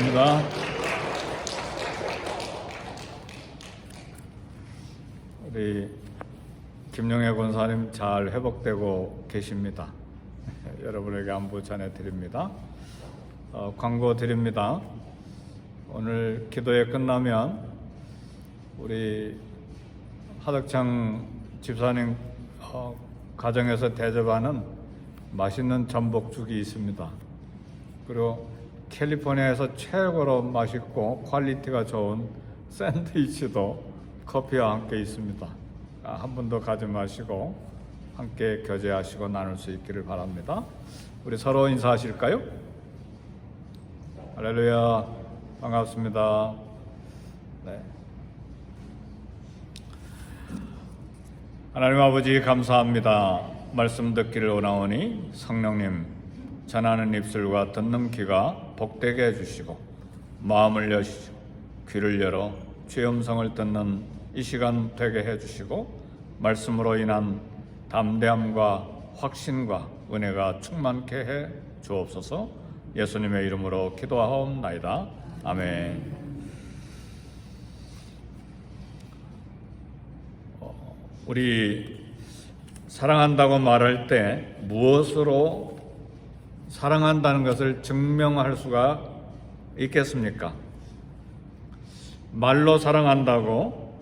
감사합니다. 우리 김용혜 권사님 잘 회복되고 계십니다. 여러분에게 안부 전해드립니다. 광고 드립니다. 오늘 기도회 끝나면 우리 하덕창 집사님 가정에서 대접하는 맛있는 전복죽이 있습니다. 그리고 캘리포니아에서 최고로 맛있고 퀄리티가 좋은 샌드위치도 커피와 함께 있습니다. 한 분도 가지 마시고 함께 교제하시고 나눌 수 있기를 바랍니다. 우리 서로 인사하실까요? 할렐루야, 반갑습니다. 네. 하나님 아버지 감사합니다. 말씀 듣기를 원하오니 성령님 전하는 입술과 듣는 귀가 복되게 해주시고 마음을 여시고 귀를 열어 주의 음성을 듣는 이 시간 되게 해주시고 말씀으로 인한 담대함과 확신과 은혜가 충만케 해 주옵소서. 예수님의 이름으로 기도하옵나이다. 아멘. 우리 사랑한다고 말할 때 무엇으로 사랑한다는 것을 증명할 수가 있겠습니까? 말로 사랑한다고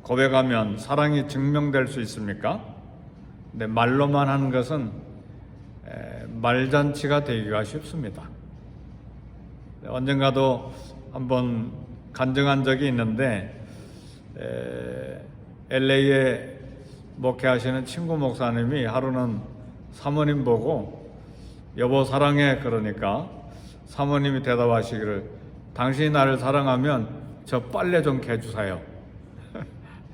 고백하면 사랑이 증명될 수 있습니까? 근데 말로만 하는 것은 말잔치가 되기가 쉽습니다. 언젠가도 한번 간증한 적이 있는데 LA에 목회하시는 친구 목사님이 하루는 사모님 보고 여보 사랑해 그러니까 사모님이 대답하시기를 당신이 나를 사랑하면 저 빨래 좀 개주세요.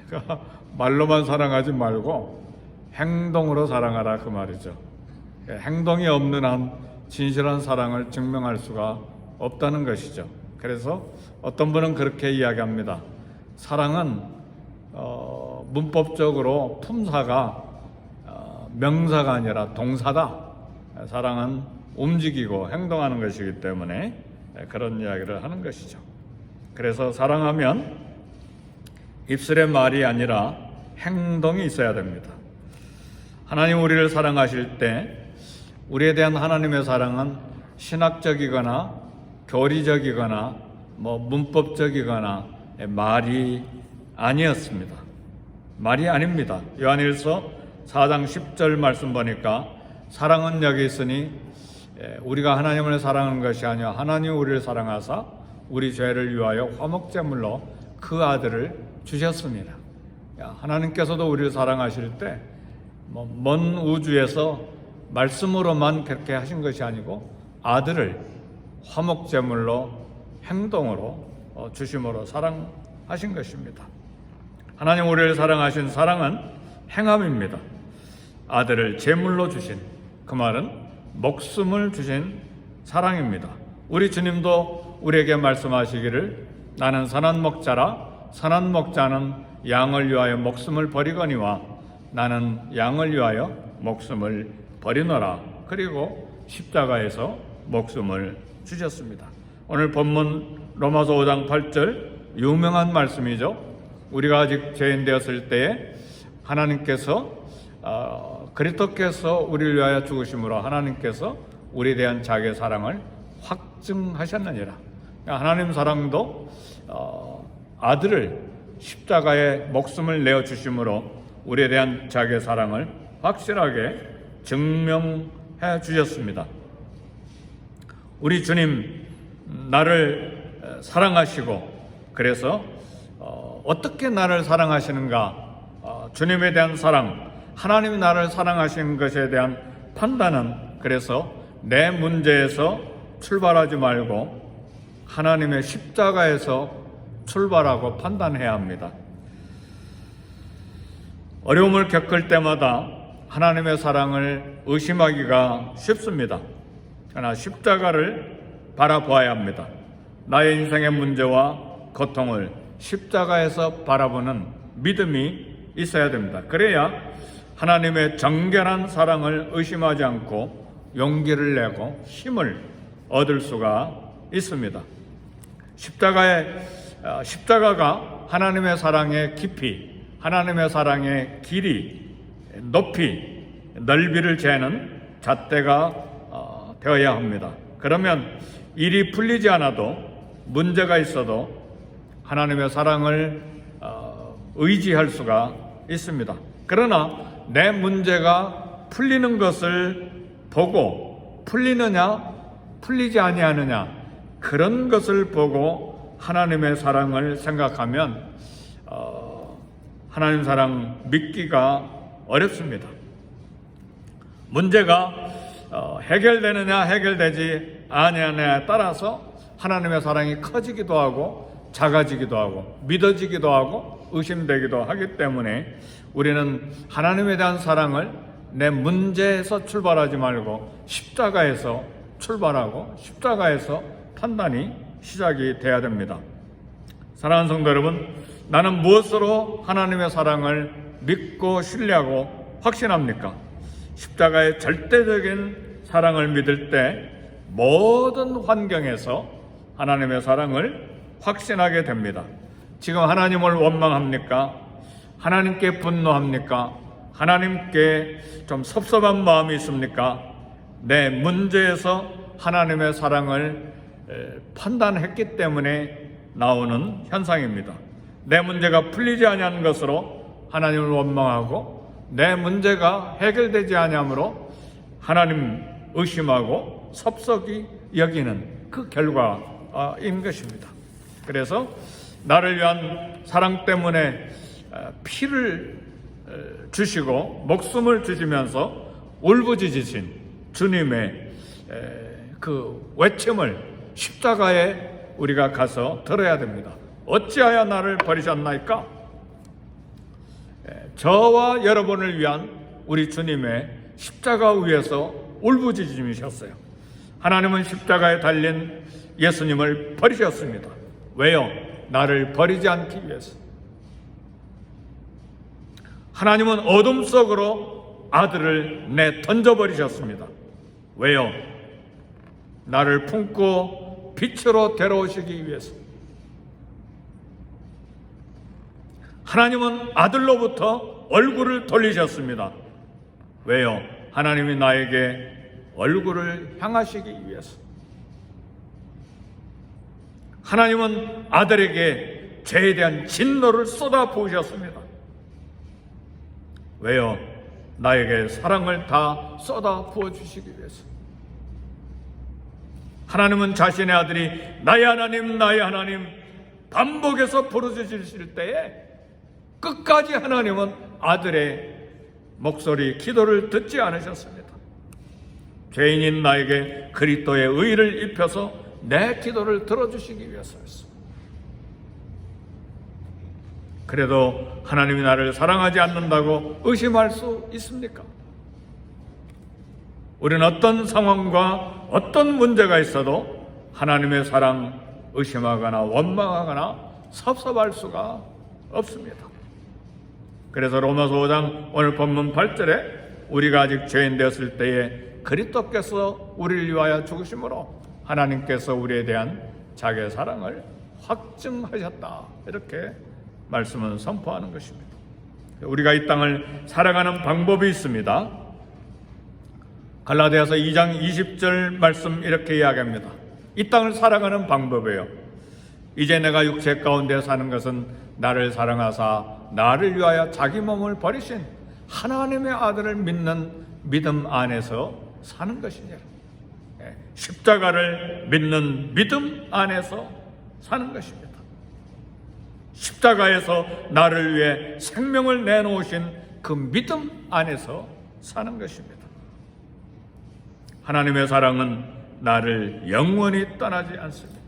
그러니까 말로만 사랑하지 말고 행동으로 사랑하라 그 말이죠. 행동이 없는 한 진실한 사랑을 증명할 수가 없다는 것이죠. 그래서 어떤 분은 그렇게 이야기합니다. 사랑은 문법적으로 품사가 명사가 아니라 동사다. 사랑은 움직이고 행동하는 것이기 때문에 그런 이야기를 하는 것이죠. 그래서 사랑하면 입술의 말이 아니라 행동이 있어야 됩니다. 하나님 우리를 사랑하실 때 우리에 대한 하나님의 사랑은 신학적이거나 교리적이거나 문법적이거나 말이 아니었습니다. 말이 아닙니다. 요한일서 4장 10절 말씀 보니까 사랑은 여기 있으니 우리가 하나님을 사랑하는 것이 아니라 하나님 우리를 사랑하사 우리 죄를 위하여 화목제물로 그 아들을 주셨습니다. 하나님께서도 우리를 사랑하실 때 먼 우주에서 말씀으로만 그렇게 하신 것이 아니고 아들을 화목제물로 행동으로 주심으로 사랑하신 것입니다. 하나님 우리를 사랑하신 사랑은 행함입니다. 아들을 제물로 주신 그 말은 목숨을 주신 사랑입니다. 우리 주님도 우리에게 말씀하시기를 나는 선한 목자라 선한 목자는 양을 위하여 목숨을 버리거니와 나는 양을 위하여 목숨을 버리노라. 그리고 십자가에서 목숨을 주셨습니다. 오늘 본문 로마서 5장 8절 유명한 말씀이죠. 우리가 아직 죄인 되었을 때에 하나님께서 그리스도께서 우리를 위하여 죽으심으로 하나님께서 우리에 대한 자기의 사랑을 확증하셨느니라. 하나님 사랑도 아들을 십자가에 목숨을 내어 주심으로 우리에 대한 자기의 사랑을 확실하게 증명해 주셨습니다. 우리 주님 나를 사랑하시고 그래서 어떻게 나를 사랑하시는가? 주님에 대한 사랑, 하나님이 나를 사랑하시는 것에 대한 판단은 그래서 내 문제에서 출발하지 말고 하나님의 십자가에서 출발하고 판단해야 합니다. 어려움을 겪을 때마다 하나님의 사랑을 의심하기가 쉽습니다. 그러나 십자가를 바라보아야 합니다. 나의 인생의 문제와 고통을 십자가에서 바라보는 믿음이 있어야 됩니다. 그래야 하나님의 정결한 사랑을 의심하지 않고 용기를 내고 힘을 얻을 수가 있습니다. 십자가가 하나님의 사랑의 깊이, 하나님의 사랑의 길이, 높이, 넓이를 재는 잣대가 되어야 합니다. 그러면 일이 풀리지 않아도, 문제가 있어도 하나님의 사랑을 의지할 수가 있습니다. 그러나 내 문제가 풀리는 것을 보고 풀리느냐 풀리지 아니하느냐, 그런 것을 보고 하나님의 사랑을 생각하면 하나님 사랑 믿기가 어렵습니다. 문제가 해결되느냐 해결되지 아니하느냐에 따라서 하나님의 사랑이 커지기도 하고 작아지기도 하고 믿어지기도 하고 의심되기도 하기 때문에 우리는 하나님에 대한 사랑을 내 문제에서 출발하지 말고 십자가에서 출발하고 십자가에서 판단이 시작이 돼야 됩니다. 사랑하는 성도 여러분, 나는 무엇으로 하나님의 사랑을 믿고 신뢰하고 확신합니까? 십자가의 절대적인 사랑을 믿을 때 모든 환경에서 하나님의 사랑을 확신하게 됩니다. 지금 하나님을 원망합니까? 하나님께 분노합니까? 하나님께 좀 섭섭한 마음이 있습니까? 내 문제에서 하나님의 사랑을 판단했기 때문에 나오는 현상입니다. 내 문제가 풀리지 아니하는 것으로 하나님을 원망하고, 내 문제가 해결되지 아니하므로 하나님 의심하고 섭섭이 여기는 그 결과인 것입니다. 그래서 나를 위한 사랑 때문에 피를 주시고 목숨을 주시면서 울부짖으신 주님의 그 외침을 십자가에 우리가 가서 들어야 됩니다. 어찌하여 나를 버리셨나이까? 저와 여러분을 위한 우리 주님의 십자가 위에서 울부짖으셨어요. 하나님은 십자가에 달린 예수님을 버리셨습니다. 왜요? 나를 버리지 않기 위해서. 하나님은 어둠 속으로 아들을 던져버리셨습니다. 왜요? 나를 품고 빛으로 데려오시기 위해서. 하나님은 아들로부터 얼굴을 돌리셨습니다. 왜요? 하나님이 나에게 얼굴을 향하시기 위해서. 하나님은 아들에게 죄에 대한 진노를 쏟아 부으셨습니다. 왜요? 나에게 사랑을 다 쏟아 부어주시기 위해서. 하나님은 자신의 아들이 나의 하나님, 나의 하나님 반복해서 부르짖으실 때에 끝까지 하나님은 아들의 목소리, 기도를 듣지 않으셨습니다. 죄인인 나에게 그리스도의 의를 입혀서 내 기도를 들어주시기 위해서였습니다. 그래도 하나님이 나를 사랑하지 않는다고 의심할 수 있습니까? 우리는 어떤 상황과 어떤 문제가 있어도 하나님의 사랑 의심하거나 원망하거나 섭섭할 수가 없습니다. 그래서 로마서 5장 오늘 본문 8절에 우리가 아직 죄인 되었을 때에 그리스도께서 우리를 위하여 죽으심으로 하나님께서 우리에 대한 자기의 사랑을 확증하셨다, 이렇게 말씀은 선포하는 것입니다. 우리가 이 땅을 살아가는 방법이 있습니다. 갈라디아서 2장 20절 말씀 이렇게 이야기합니다. 이 땅을 살아가는 방법이에요. 이제 내가 육체 가운데 사는 것은 나를 사랑하사 나를 위하여 자기 몸을 버리신 하나님의 아들을 믿는 믿음 안에서 사는 것이냐. 십자가를 믿는 믿음 안에서 사는 것입니다. 십자가에서 나를 위해 생명을 내놓으신 그 믿음 안에서 사는 것입니다. 하나님의 사랑은 나를 영원히 떠나지 않습니다.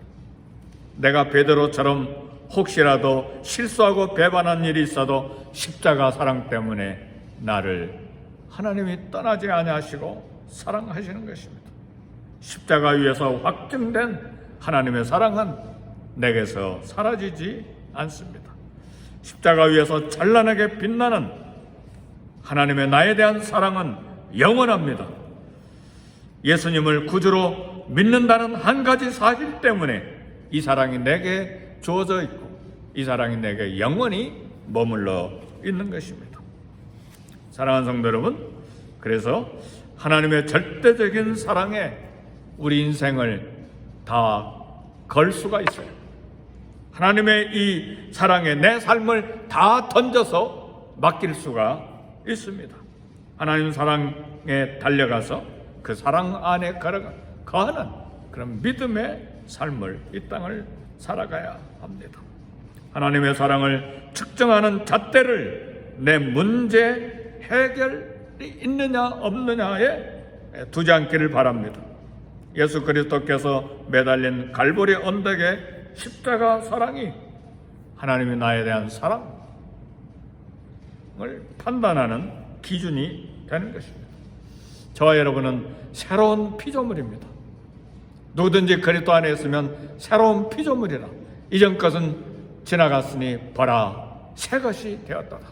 내가 베드로처럼 혹시라도 실수하고 배반한 일이 있어도 십자가 사랑 때문에 나를 하나님이 떠나지 아니하시고 사랑하시는 것입니다. 십자가 위에서 확증된 하나님의 사랑은 내게서 사라지지 않습니다. 십자가 위에서 찬란하게 빛나는 하나님의 나에 대한 사랑은 영원합니다. 예수님을 구주로 믿는다는 한 가지 사실 때문에 이 사랑이 내게 주어져 있고 이 사랑이 내게 영원히 머물러 있는 것입니다. 사랑하는 성도 여러분, 그래서 하나님의 절대적인 사랑에 우리 인생을 다 걸 수가 있어요. 하나님의 이 사랑에 내 삶을 다 던져서 맡길 수가 있습니다. 하나님 사랑에 달려가서 그 사랑 안에 거하는 그런 믿음의 삶을 이 땅을 살아가야 합니다. 하나님의 사랑을 측정하는 잣대를 내 문제 해결이 있느냐 없느냐에 두지 않기를 바랍니다. 예수 그리스도께서 매달린 갈보리 언덕의 십자가 사랑이 하나님이 나에 대한 사랑을 판단하는 기준이 되는 것입니다. 저와 여러분은 새로운 피조물입니다. 누구든지 그리스도 안에 있으면 새로운 피조물이라. 이전 것은 지나갔으니 보라 새 것이 되었더라.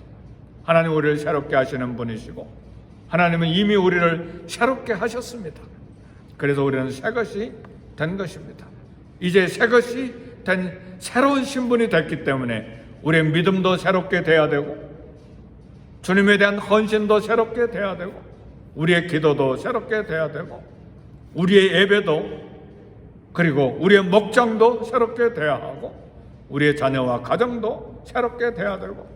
하나님 우리를 새롭게 하시는 분이시고 하나님은 이미 우리를 새롭게 하셨습니다. 그래서 우리는 새 것이 된 것입니다. 이제 새 것이 된 새로운 신분이 됐기 때문에 우리의 믿음도 새롭게 돼야 되고 주님에 대한 헌신도 새롭게 돼야 되고 우리의 기도도 새롭게 돼야 되고 우리의 예배도 그리고 우리의 목장도 새롭게 돼야 하고 우리의 자녀와 가정도 새롭게 돼야 되고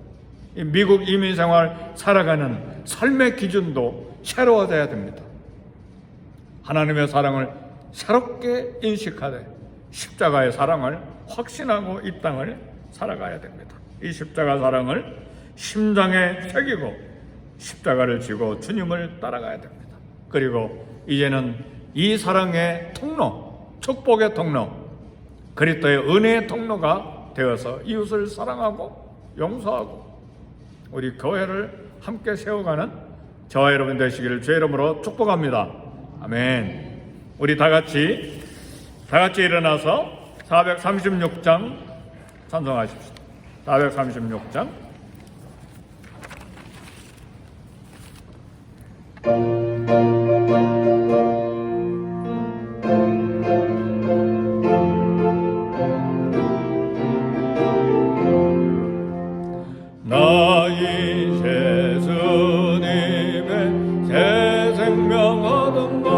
이 미국 이민생활 살아가는 삶의 기준도 새로워져야 됩니다. 하나님의 사랑을 새롭게 인식하되 십자가의 사랑을 확신하고 이 땅을 살아가야 됩니다. 이 십자가 사랑을 심장에 새기고 십자가를 지고 주님을 따라가야 됩니다. 그리고 이제는 이 사랑의 통로, 축복의 통로, 그리스도의 은혜의 통로가 되어서 이웃을 사랑하고 용서하고 우리 교회를 함께 세워가는 저와 여러분 되시기를 주의 이름으로 축복합니다. 아멘. 우리 다 같이 일어나서 436장 찬송하십시오. 436장. 나이 예수님의 새 생명 얻은다.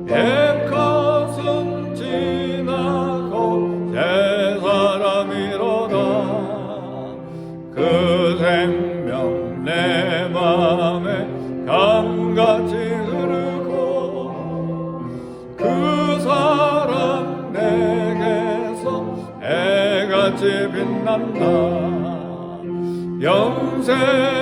백화순 지나고 새 사람이로다. 그 생명 내 맘에 강같이 흐르고 그 사랑 내게서 해같이 빛난다. 영생